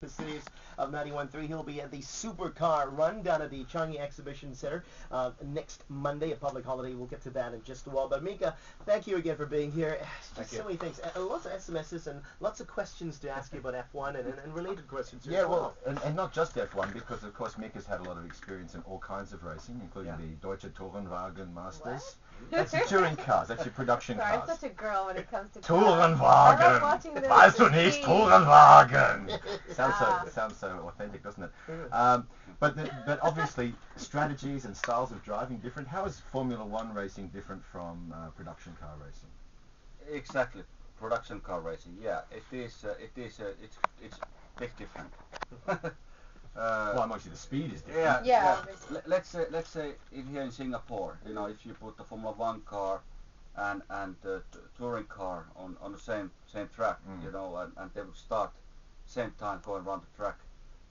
series of 91.3. He'll be at the Supercar run down at the Changi Exhibition Center next Monday, a public holiday. We'll get to that in just a while. But Mika, thank you again for being here. Just so many things. Lots of SMSs and lots of questions to ask you about F1 and related questions as well. And not just F1, because of course Mika's had a lot of experience in all kinds of racing, including the Deutsche Tourenwagen Masters. That's your touring cars, that's your production Sorry, cars. I'm such a girl when it comes to Tourenwagen! I love watching the Weißt du nicht, Tourenwagen! Sounds so authentic, doesn't it? But obviously strategies and styles of driving different. How is Formula One racing different from production car racing? Exactly, production car racing. Yeah, it's big different. Well, mostly the speed is different. Yeah. Let's say here in Singapore, you know, if you put the Formula One car and the touring car on the same track, you know, and they would start same time going around the track,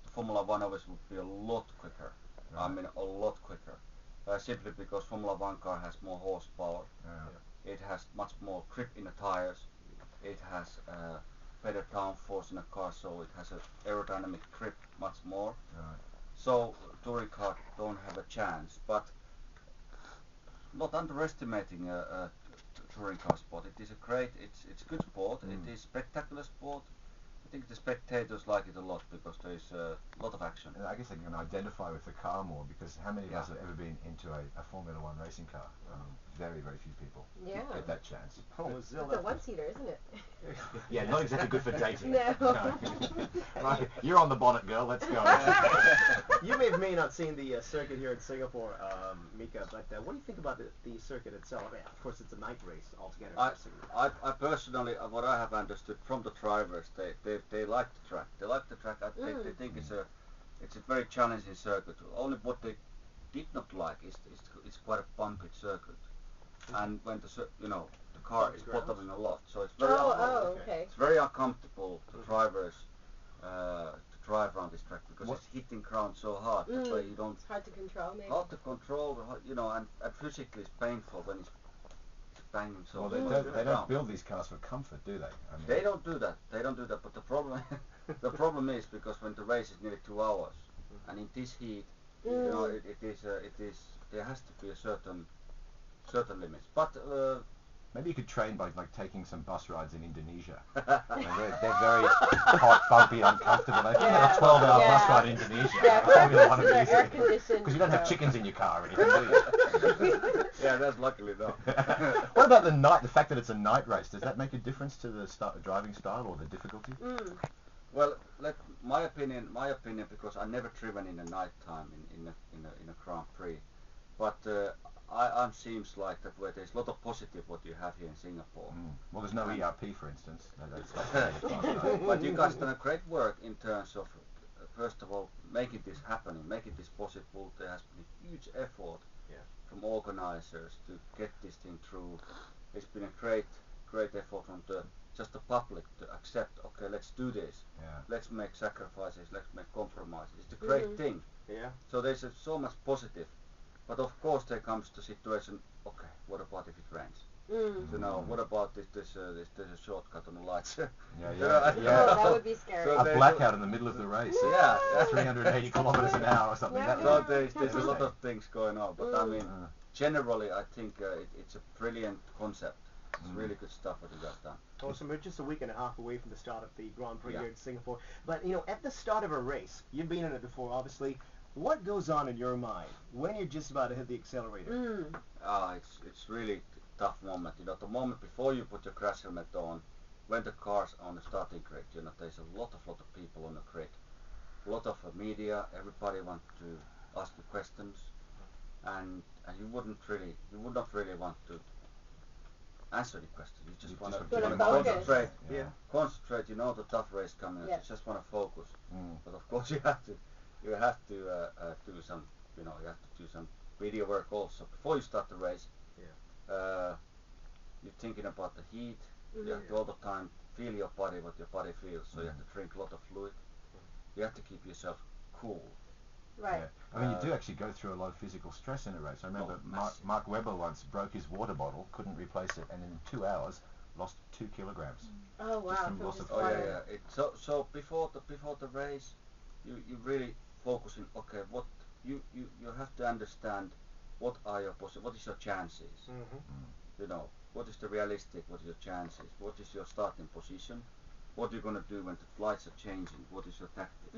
the Formula One obviously would be a lot quicker. Right. I mean, a lot quicker. Simply because Formula One car has more horsepower. Yeah. It has much more grip in the tires. It has better downforce in the car, so it has an aerodynamic grip much more. Right. So touring car don't have a chance, but not underestimating a touring car sport. It is a great, it's good sport. It is spectacular sport. I think the spectators like it a lot because there is a lot of action. And I guess they can identify with the car more, because how many of us have ever been into a Formula One racing car? I mean, very, very few people get that chance. It's a one-seater, isn't it? Yeah, not exactly good for dating. No. Right, you're on the bonnet, girl. Let's go. You may not seen the circuit here in Singapore, Mika, but what do you think about the circuit itself? I mean, of course, it's a night race altogether. I personally, what I have understood from the drivers, they like the track. They like the track. They think it's a very challenging circuit. Only what they did not like is it's quite a bumpy circuit, and when the car is bottoming a lot, so it's very it's very uncomfortable for drivers to drive around this track because it's hitting ground so hard that way you don't. It's hard to control, maybe. Hard to control, you know, and physically it's painful when it's banging so. Well, they don't build these cars for comfort, do they? I mean, they don't do that. But the problem is because when the race is nearly 2 hours, and in this heat, you know, it is there has to be a certain limits. But maybe you could train by taking some bus rides in Indonesia. They're very hot, bumpy, uncomfortable. I think a 12-hour bus ride in Indonesia. Because you don't have chickens in your car or anything, do you? Yeah, that's luckily no. What about the fact that it's a night race? Does that make a difference to the driving style or the difficulty? Well, my opinion, because I never driven in the night time in a Grand Prix, but I seems like that where there's a lot of positive what you have here in Singapore. Well, there's no ERP, for instance. But you guys done a great work in terms of first of all making this happening, making this possible. There has been a huge effort from organizers to get this thing through. It's been a great effort from just the public to accept, okay, let's do this. Let's make sacrifices, let's make compromises. It's a great thing. So there's so much positive. But of course there comes the situation, okay, what about if it rains? You know, what about if there's a shortcut on the lights? That would be scary. So a blackout in the middle of the race. 380 kilometers an hour or something. So there's a lot of things going on. But I mean, generally I think it's a brilliant concept. It's really good stuff what you guys done. Awesome. We're just a week and a half away from the start of the Grand Prix here in Singapore. But you know, at the start of a race, you've been in it before, obviously. What goes on in your mind when you're just about to hit the accelerator? It's really a tough moment. You know, the moment before you put your crash helmet on, when the car's on the starting grid, you know, there's a lot of people on the grid, a lot of media. Everybody wants to ask you questions, and you would not really want to answer the questions. You just want to concentrate. Concentrate. You know the tough race coming. You just want to focus. But of course you have to do some, you know, you have to do some video work also before you start the race. You're thinking about the heat. You have to all the time feel your body, what your body feels. So you have to drink a lot of fluid. You have to keep yourself cool. Right. I mean, you do actually go through a lot of physical stress in a race. I remember Mark Webber once broke his water bottle, couldn't replace it, and in 2 hours lost 2 kilograms. Oh wow! Just from loss of yeah. So before the race, you really focusing. Okay, what you have to understand. What are your what is your chances? You know, what is the realistic? What is your chances? What is your starting position? What are you gonna do when the lights are changing? What is your tactics?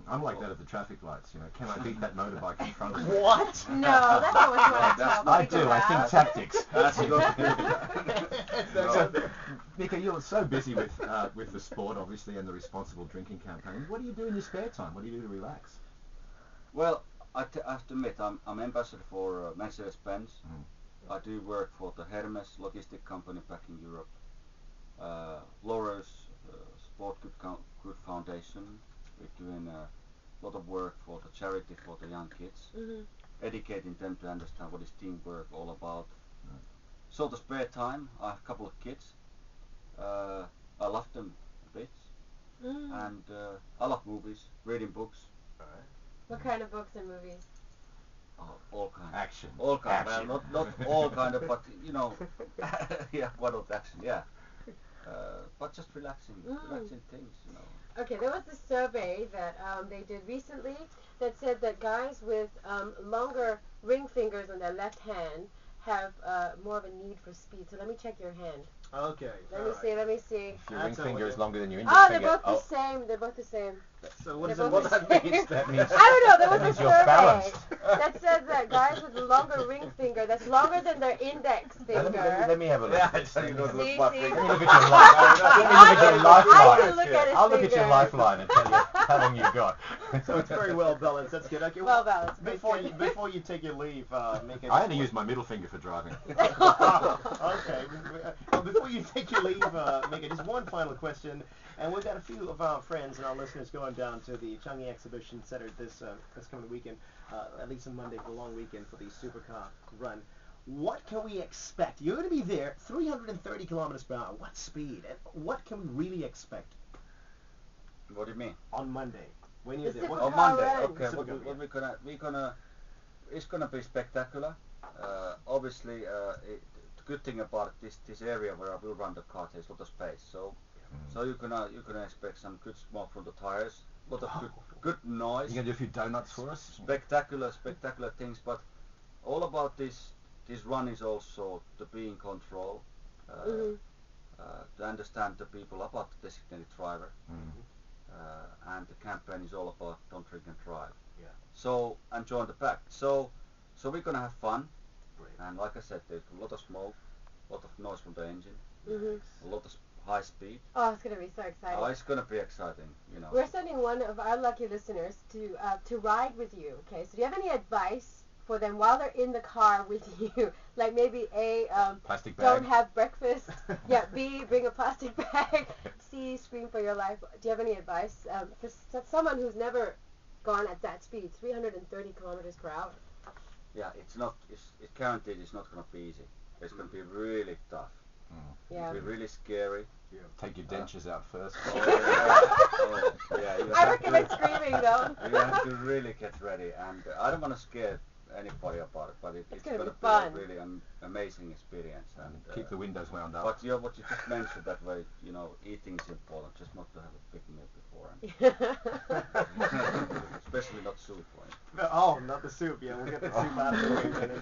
I'm like that at the traffic lights. You know, can I beat that motorbike in front of me? What? No, that's not what you want to tell I people do. I about. think tactics. That's good. So, Mika, you're so busy with the sport, obviously, and the responsible drinking campaign. What do you do in your spare time? What do you do to relax? Well, I have to admit, I'm ambassador for Mercedes-Benz. I do work for the Hermes logistic company back in Europe. Laura's Sport Good Foundation. We're doing a lot of work for the charity for the young kids, educating them to understand what is teamwork all about. So the spare time, I have a couple of kids. I love them a bit, and I love movies, reading books. What kind of books and movies? All kinds. Action. All kinds. Action. Well, not all kind of, but you know, yeah, what of action? Yeah. But just relaxing things, you know. Okay, there was this survey that they did recently that said that guys with longer ring fingers on their left hand have more of a need for speed. So let me check your hand. Okay. Let me see. If your ring finger is longer than your index Oh, they're finger. both the same. They're both the same. So what They're does both that the mean? same. That means I don't know. There was that means a you're survey balanced. that said that guys with a longer ring finger, that's longer than their index finger. Let me have a look. Yeah, Let me look See? at your lifeline. I can look at his I'll look at your finger. lifeline and tell you how long you've got. So it's very well balanced. That's good. Okay. Well balanced. Before you take your leave, make I only use my middle finger for driving. Okay. Well, before you take your leave, Mika, just one final question. And we've got a few of our friends and our listeners going down to the Changi Exhibition Center this coming weekend, at least on Monday for a long weekend for the Supercar run. What can we expect? You're going to be there, 330 kilometers per hour. What speed? And what can we really expect What do you mean? on Monday when you're there? Supercar On Monday. run. Okay. What Supercar, we're gonna it's gonna be spectacular. Obviously, the good thing about this area where I will run the car, there's a lot of space. So you're gonna expect some good smoke from the tires, a lot of good noise. You gonna do a few donuts for us? Spectacular things, but all about this run is also to be in control, to understand the people about the designated driver, and the campaign is all about don't drink and drive. Yeah. So and join the pack. So we're gonna have fun, Great. and like I said, there's a lot of smoke, a lot of noise from the engine, a lot of high speed. Oh, it's gonna be so exciting. Oh, it's gonna be exciting, you know. We're sending one of our lucky listeners to ride with you. Okay, so do you have any advice for them while they're in the car with you? Like maybe A, Plastic bag. don't have breakfast. Yeah. B, bring a plastic bag. C, scream for your life. Do you have any advice for someone who's never gone at that speed, 330 kilometers per hour? Yeah, it's guaranteed it's not gonna be easy. It's gonna be really tough. Yeah. It'll be really scary. Take your dentures out first. Yeah. You I have recommend screaming though. You have to really get ready, and I don't want to scare anybody about it, but it's gonna gonna be be fun. a really amazing experience. And Keep the windows wound up. But what you just mentioned that way, you know, eating is important, just not to have a big meal before, especially not soup. Right? Oh, not the soup. Yeah, we'll get the soup out of the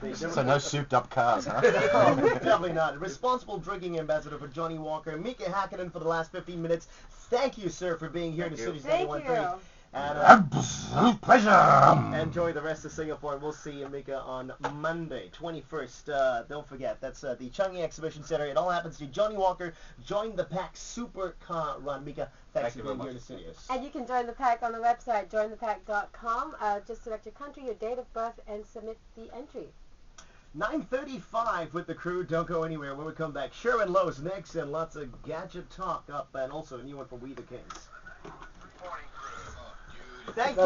way. So no souped up cars, huh? No, definitely not. Responsible drinking ambassador for Johnny Walker, Mika Hakkinen for the last 15 minutes. Thank you, sir, for being here in the City's Thank 91.3. you. And Absolute pleasure. enjoy the rest of Singapore, and we'll see you, Mika, on Monday, 21st. Don't forget, that's the Changi Exhibition Center. It all happens to Johnny Walker. Join the pack Supercar run. Mika, thanks for being here in the studios. And you can join the pack on the website, jointhepack.com. Just select your country, your date of birth, and submit the entry. 9:35 with the crew. Don't go anywhere. When we come back, Sherwin Lowe's next, and lots of gadget talk up, and also a new one for We the Kings. Thank you.